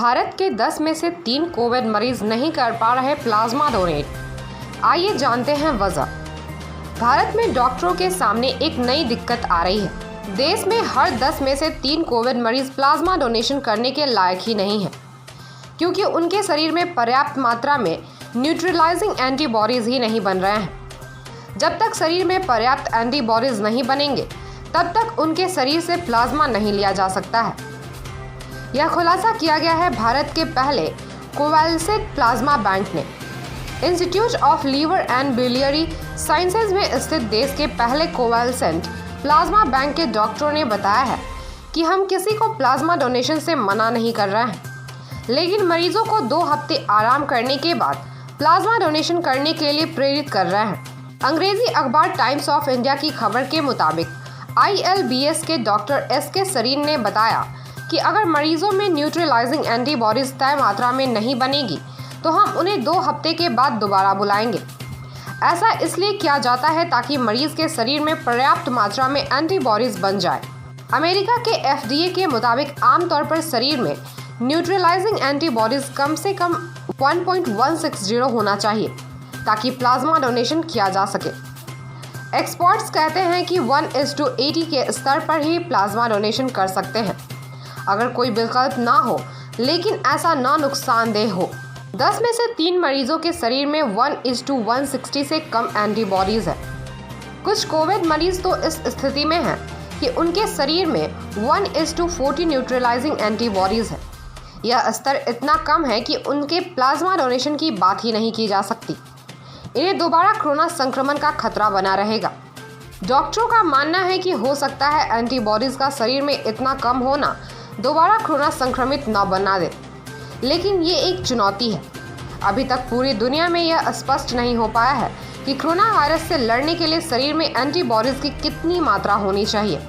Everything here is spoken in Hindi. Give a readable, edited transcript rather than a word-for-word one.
भारत के 10 में से 3 कोविड मरीज नहीं कर पा रहे प्लाज्मा डोनेट। आइए जानते हैं वजह। भारत में डॉक्टरों के सामने एक नई दिक्कत आ रही है। देश में हर 10 में से 3 कोविड मरीज प्लाज्मा डोनेशन करने के लायक ही नहीं है, क्योंकि उनके शरीर में पर्याप्त मात्रा में न्यूट्रलाइजिंग एंटीबॉडीज ही नहीं बन रहे हैं। जब तक शरीर में पर्याप्त एंटीबॉडीज नहीं बनेंगे, तब तक उनके शरीर से प्लाज्मा नहीं लिया जा सकता है। यह खुलासा किया गया है भारत के पहले कोवैलेंट प्लाज्मा बैंक ने। Institute of liver and biliary sciences में स्थित देश के पहले कोवैलेंट प्लाज्मा बैंक के डॉक्टरों ने बताया है कि हम किसी को प्लाज्मा डोनेशन से मना नहीं कर रहे हैं, लेकिन मरीजों को 2 हफ्ते आराम करने के बाद प्लाज्मा डोनेशन करने के लिए प्रेरित कर रहे हैं। अंग्रेजी अखबार टाइम्स ऑफ इंडिया की खबर के मुताबिक ILBS के डॉक्टर SK सरीन ने बताया कि अगर मरीजों में न्यूट्रलाइजिंग एंटीबॉडीज तय मात्रा में नहीं बनेगी तो हम उन्हें 2 हफ्ते के बाद दोबारा बुलाएंगे। ऐसा इसलिए किया जाता है ताकि मरीज के शरीर में पर्याप्त मात्रा में एंटीबॉडीज बन जाए। अमेरिका के FDA के मुताबिक आमतौर पर शरीर में न्यूट्रलाइजिंग एंटीबॉडीज कम से कम 1.160 होना चाहिए ताकि प्लाज्मा डोनेशन किया जा सके। एक्सपर्ट्स कहते हैं कि 1:80 के स्तर पर ही प्लाज्मा डोनेशन कर सकते हैं, अगर कोई विकल्प ना हो, लेकिन ऐसा ना नुकसानदेह हो। 10 में से 3 मरीजों के शरीर में 1:160 से कम एंटीबॉडीज है। कुछ कोविड मरीज तो इस स्थिति में हैं कि उनके शरीर में 1:40 न्यूट्रलाइजिंग एंटीबॉडीज है। यह स्तर इतना कम है कि उनके प्लाज्मा डोनेशन की बात ही नहीं की जा सकती। इन्हें दोबारा कोरोना संक्रमण का खतरा बना रहेगा। डॉक्टरों का मानना है कि हो सकता है एंटीबॉडीज का शरीर में इतना कम होना दोबारा कोरोना संक्रमित न बना दे, लेकिन ये एक चुनौती है। अभी तक पूरी दुनिया में यह स्पष्ट नहीं हो पाया है कि कोरोना वायरस से लड़ने के लिए शरीर में एंटीबॉडीज की कितनी मात्रा होनी चाहिए।